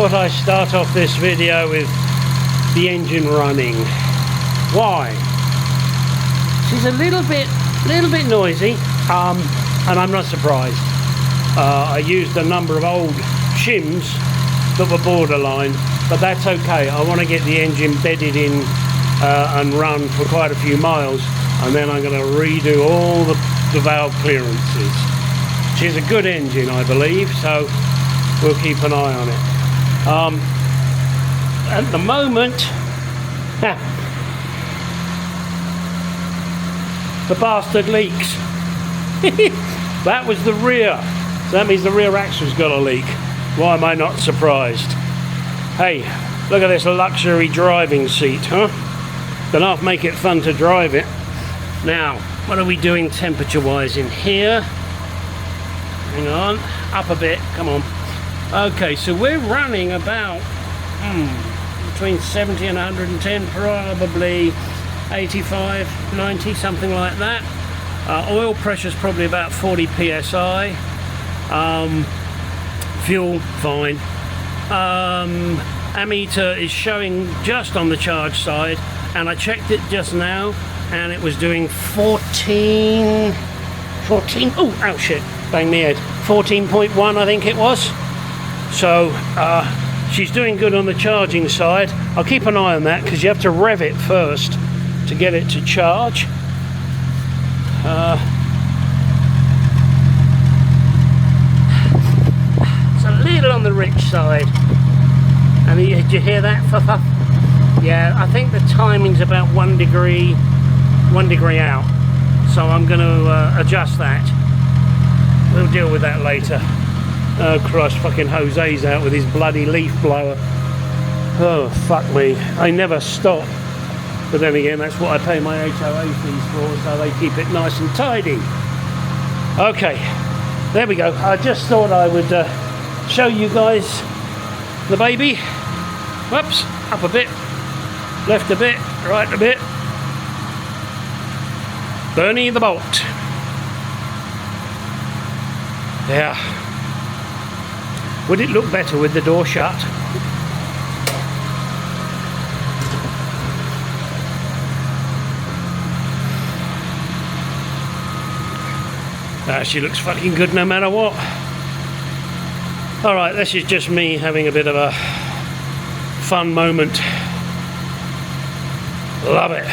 thought I'd start off this video with the engine running. Why? She's a little bit noisy, and I'm not surprised. I used a number of old shims that were borderline, but that's okay. I want to get the engine bedded in and run for quite a few miles, and then I'm going to redo all the valve clearances. She's a good engine, I believe, so we'll keep an eye on it. At the moment, the bastard leaks. That was the rear, so that means the rear axle's got a leak. Why am I not surprised? Hey, look at this luxury driving seat, huh? Enough make it fun to drive it. Now, what are we doing temperature wise in here? Hang on, up a bit, come on. Okay, so we're running about between 70 and 110, probably 85, 90, something like that. Oil pressure's probably about 40 psi. Fuel, fine. Ammeter is showing just on the charge side, and I checked it just now, and it was doing 14, oh, ow, shit, bang me head, 14.1 I think it was. So she's doing good on the charging side. I'll keep an eye on that, because you have to rev it first to get it to charge. It's a little on the rich side. And did you hear that? Yeah, I think the timing's about 1 degree out. So I'm going to adjust that. We'll deal with that later. Oh Christ, fucking Jose's out with his bloody leaf blower. Oh fuck me, I never stop. But then again, that's what I pay my HOA fees for, so they keep it nice and tidy. Okay, there we go. I just thought I would show you guys the baby. Whoops, up a bit, left a bit, right a bit. Bernie the bolt. Yeah. Would it look better with the door shut? She looks fucking good no matter what. Alright, this is just me having a bit of a fun moment. Love it.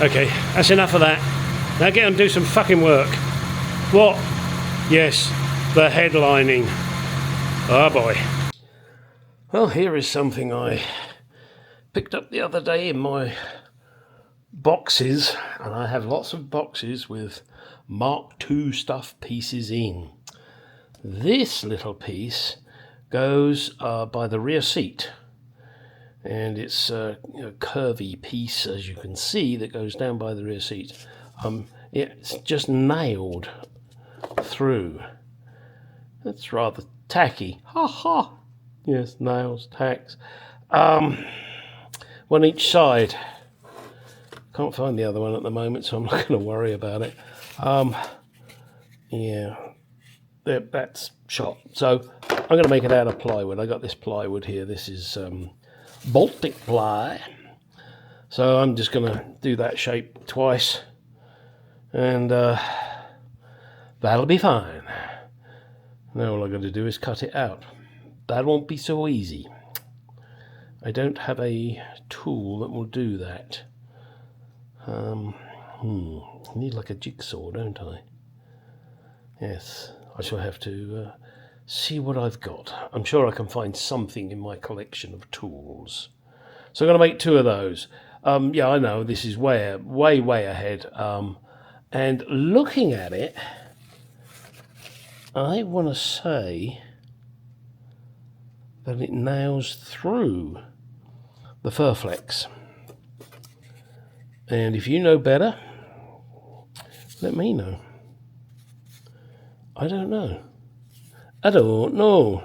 Okay, that's enough of that. Now get on and do some fucking work. What? Yes, the headlining. Oh boy. Well, here is something I picked up the other day in my boxes, and I have lots of boxes with Mark II stuff pieces in. This little piece goes by the rear seat, and it's a curvy piece, as you can see, that goes down by the rear seat. It's just nailed through. That's rather tacky. Ha ha. Yes, nails, tacks. One each side. Can't find the other one at the moment, so I'm not going to worry about it. Yeah, that's shot. So I'm going to make it out of plywood. I got this plywood here. This is Baltic ply. So I'm just going to do that shape twice, and that'll be fine. Now all I've got to do is cut it out. That won't be so easy. I don't have a tool that will do that. I need like a jigsaw, don't I? Yes, I shall have to see what I've got. I'm sure I can find something in my collection of tools. So I'm going to make 2 of those. Yeah, I know this is way ahead. And looking at it, I want to say that it nails through the Furflex. And if you know better, let me know. I don't know. I don't know.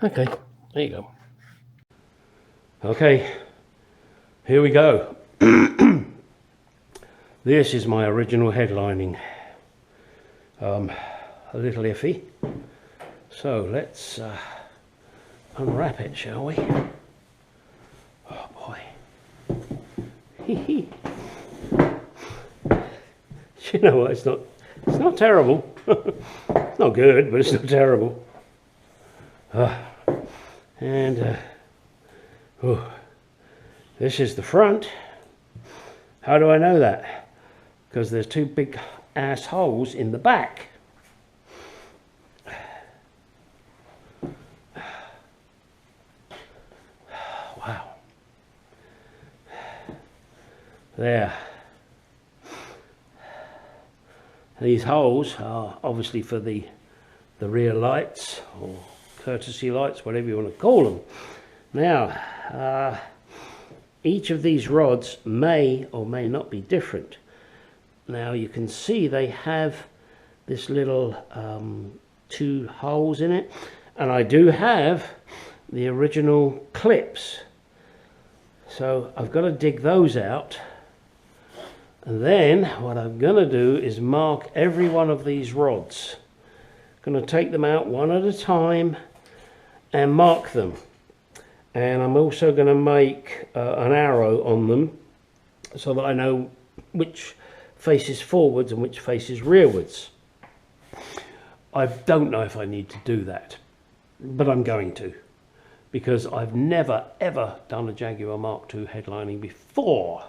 Okay, there you go. Okay, here we go. This is my original headlining. A little iffy. So let's unwrap it, shall we? Oh boy. You know what, it's not terrible. It's not good, but it's not terrible. And this is the front. How do I know that? Because there's two big ass holes in the back. Wow. There. These holes are obviously for the rear lights or courtesy lights, whatever you want to call them. Now, each of these rods may or may not be different. Now you can see they have this little 2 holes in it, and I do have the original clips. So I've got to dig those out. And then what I'm going to do is mark every one of these rods. I'm going to take them out one at a time and mark them. And I'm also going to make an arrow on them so that I know which faces forwards and which faces rearwards. I don't know if I need to do that, but I'm going to, because I've never ever done a Jaguar Mark II headlining before.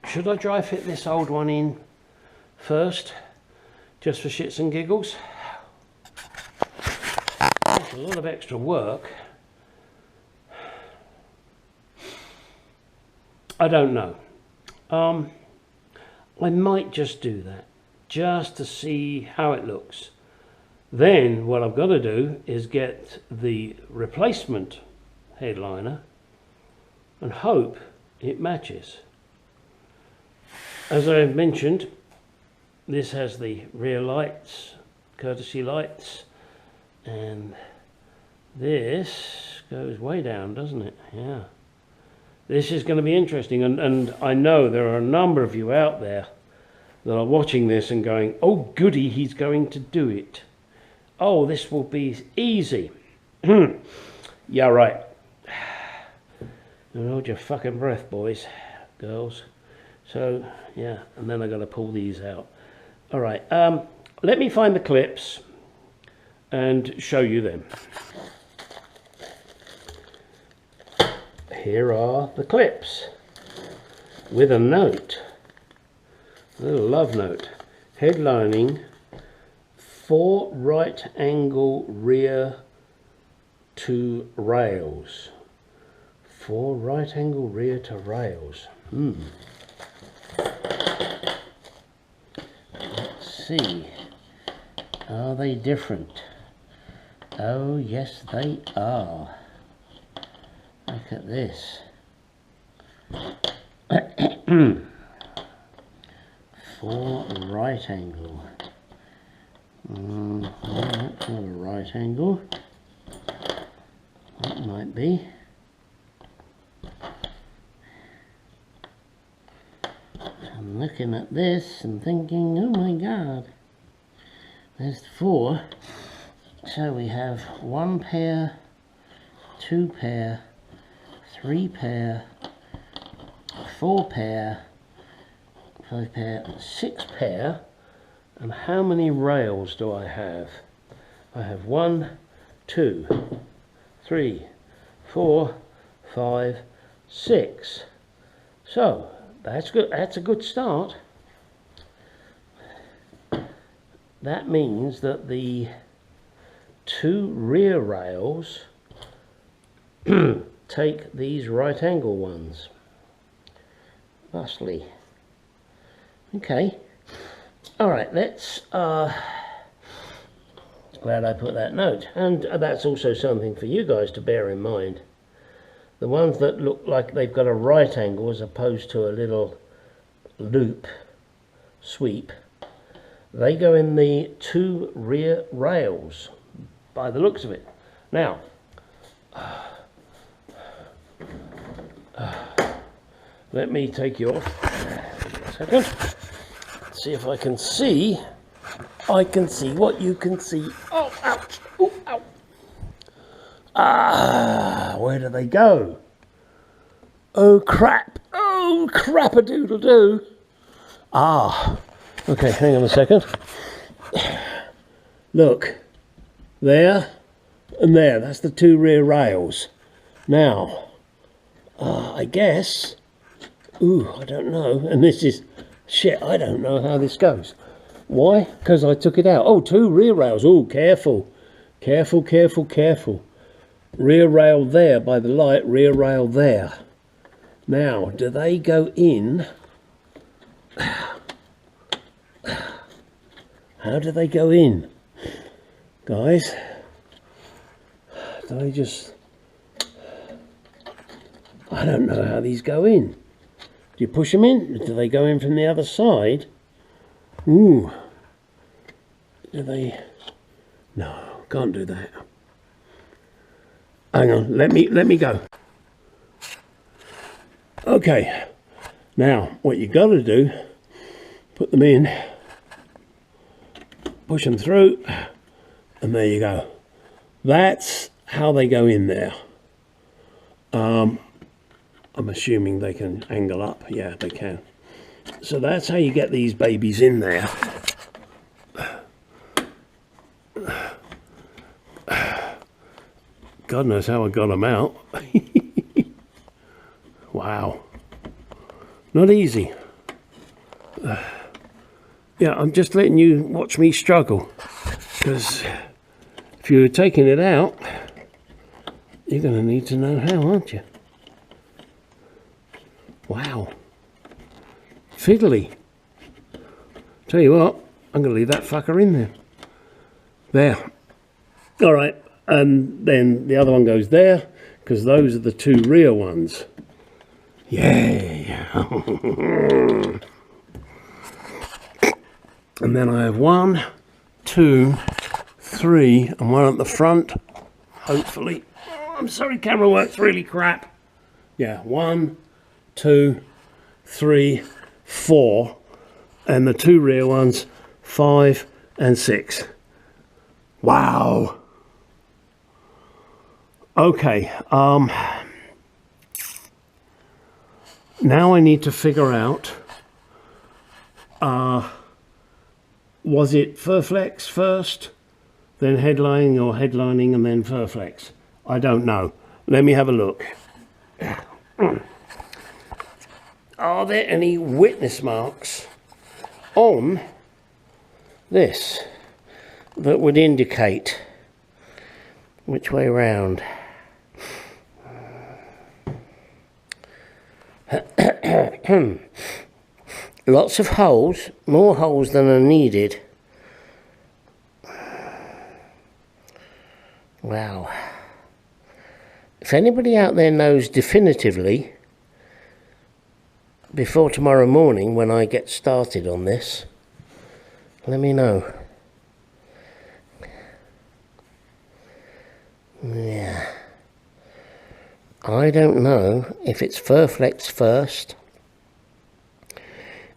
Should I dry fit this old one in first, just for shits and giggles? That's a lot of extra work. I don't know. I might just do that, just to see how it looks. Then what I've got to do is get the replacement headliner and hope it matches. As I mentioned, this has the rear lights, courtesy lights, and this goes way down, doesn't it? Yeah. This is going to be interesting, and I know there are a number of you out there that are watching this and going, oh goody, he's going to do it. Oh, this will be easy. Yeah, right. And hold your fucking breath, boys, girls. So, yeah, and then I got to pull these out. All right, let me find the clips and show you them. Here are the clips with a note, a little love note. Headlining 4 right angle rear to rails. 4 right angle rear to rails. Let's see. Are they different? Oh yes they are. Look at this. 4 right angle. No, that's not a right angle. That might be. I'm looking at this and thinking, oh my god, there's 4. So we have 1 pair, 2 pair, 3 pair, 4 pair, 5 pair, 6 pair. And how many rails do I have? I have 1, 2, 3, 4, 5, 6. So that's good. That's a good start. That means that the 2 rear rails take these right angle ones. Thusly. Okay. All right, let's, glad I put that note. And that's also something for you guys to bear in mind. The ones that look like they've got a right angle as opposed to a little loop, sweep, they go in the 2 rear rails, by the looks of it. Now, let me take you off a second. See if I can see I can see what you can see. Oh, ouch. Oh, ow. Ah, where do they go? Oh, crap. Oh, crap-a-doodle-doo. Ah, okay, hang on a second. Look, there and there, that's the two rear rails. Now, I guess, I don't know, and this is, shit, I don't know how this goes. Why? Because I took it out. Oh, two rear rails. Oh, careful. Careful, careful, careful. Rear rail there by the light, rear rail there. Now, do they go in? How do they go in? Guys, do they just... I don't know how these go in. Do you push them in? Do they go in from the other side? Ooh. Do they... No, can't do that. Hang on, let me go. Okay. Now, what you got to do, put them in, push them through, and there you go. That's how they go in there. I'm assuming they can angle up. Yeah, they can. So that's how you get these babies in there. God knows how I got them out. Wow. Not easy. Yeah, I'm just letting you watch me struggle. Because if you're taking it out, you're going to need to know how, aren't you? Wow. Fiddly. Tell you what, I'm going to leave that fucker in there. There. All right. And then the other one goes there, because those are the two rear ones. Yeah. And then I have 1, 2, 3, and one at the front, hopefully. Oh, I'm sorry, camera works really crap. Yeah, 1, 2, 3, 4, and the two rear ones, 5 and 6. Wow. Okay, now I need to figure out, was it Furflex first, then headlining, or headlining and then Furflex? I don't know. Let me have a look. Are there any witness marks on this that would indicate which way round? Lots of holes, more holes than are needed. Wow. If anybody out there knows definitively, before tomorrow morning when I get started on this, let me know. Yeah. I don't know if it's Furflex first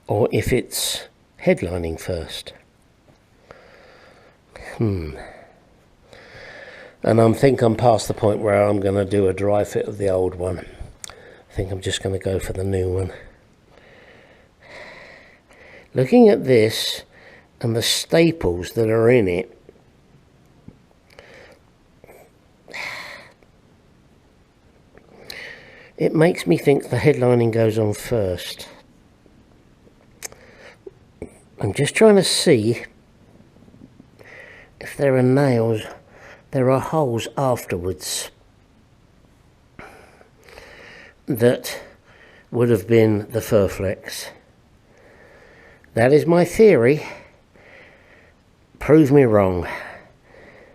or if it's headlining first. And I think I'm past the point where I'm going to do a dry fit of the old one. I think I'm just going to go for the new one. Looking at this and the staples that are in it, it makes me think the headlining goes on first. I'm just trying to see if there are nails, there are holes afterwards that would have been the Furflex. That is my theory. Prove me wrong.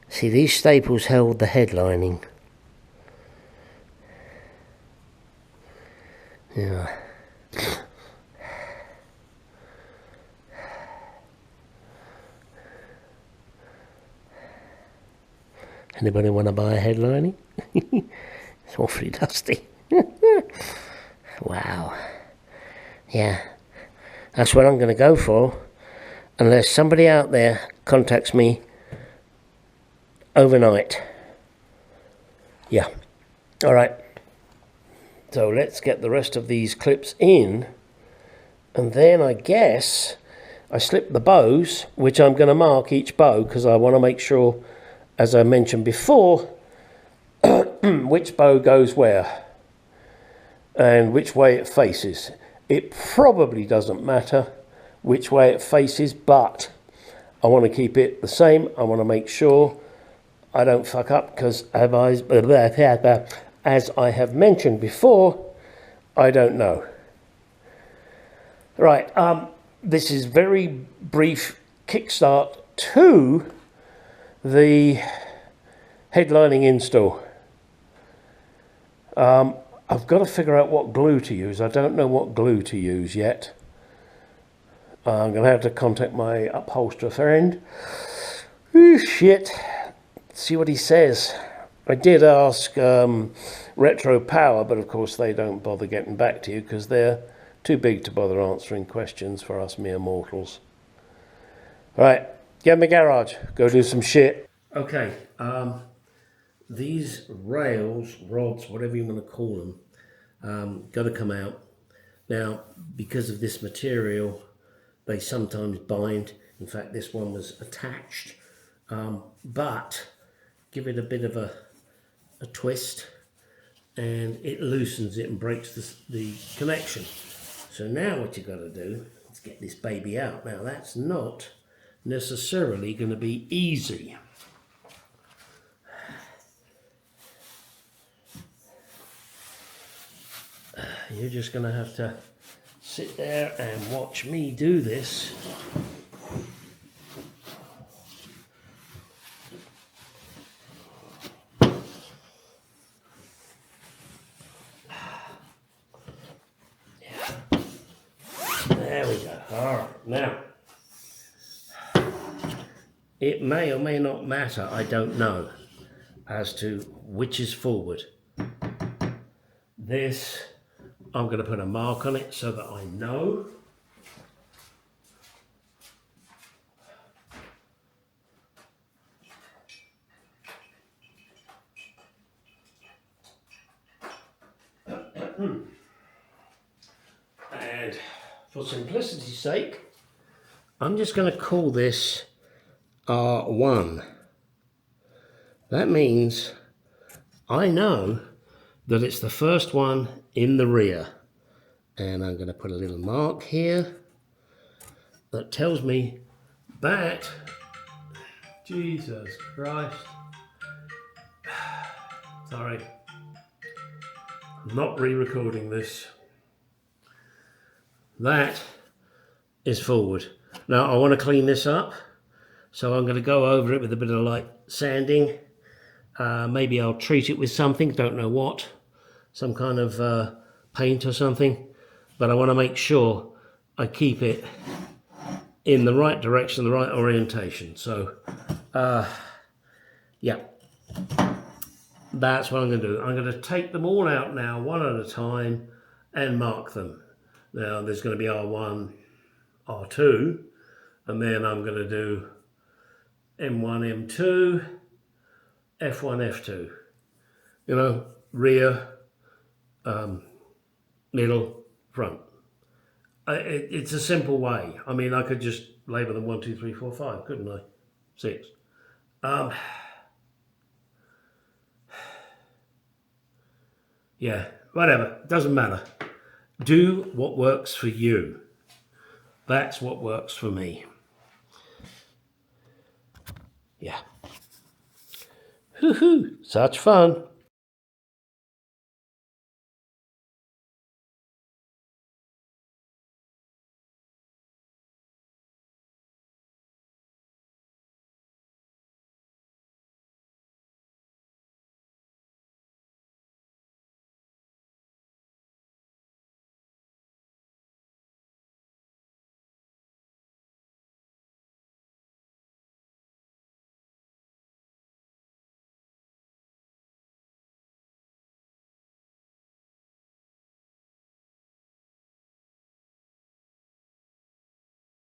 See, these staples held the headlining. Yeah. Anybody want to buy a headlining? It's awfully dusty. Wow. Yeah. That's what I'm going to go for. Unless somebody out there contacts me overnight. Yeah. All right. So let's get the rest of these clips in, and then I guess I slip the bows, which I'm going to mark each bow because I want to make sure, as I mentioned before, which bow goes where and which way it faces. It probably doesn't matter which way it faces, but I want to keep it the same. I want to make sure I don't fuck up because as I have mentioned before, I don't know. Right, this is very brief kickstart to the headlining install. I've got to figure out what glue to use. I don't know what glue to use yet. I'm going to have to contact my upholsterer friend. Ooh, shit. See what he says. I did ask Retro Power, but of course they don't bother getting back to you because they're too big to bother answering questions for us mere mortals. Right, get in the garage, go do some shit. Okay, these rails, rods, whatever you want to call them, got to come out. Now, because of this material, they sometimes bind. In fact, this one was attached, but give it a bit of a twist and it loosens it and breaks the connection. So now what you've got to do is get this baby out. Now that's not necessarily going to be easy. You're just going to have to sit there and watch me do this. There we go. All right, now it may or may not matter, I don't know, as to which is forward. This, I'm going to put a mark on it so that I know. And for simplicity's sake, I'm just going to call this R1. That means I know that it's the first one in the rear. And I'm going to put a little mark here that tells me that, Jesus Christ, sorry, I'm not re-recording this. That is forward. Now I want to clean this up, so I'm going to go over it with a bit of light sanding. Maybe I'll treat it with something, don't know what, some kind of paint or something, but I want to make sure I keep it in the right direction, the right orientation. So yeah, that's what I'm going to do. I'm going to take them all out now, one at a time, and mark them. Now there's going to be R1, R2, and then I'm going to do M1, M2, F1, F2. You know, rear, middle, front. It's a simple way. I mean, I could just label them 1, 2, 3, 4, 5, couldn't I? 6. Yeah, whatever, doesn't matter. Do what works for you. That's what works for me. Yeah. Hoo-hoo, such fun.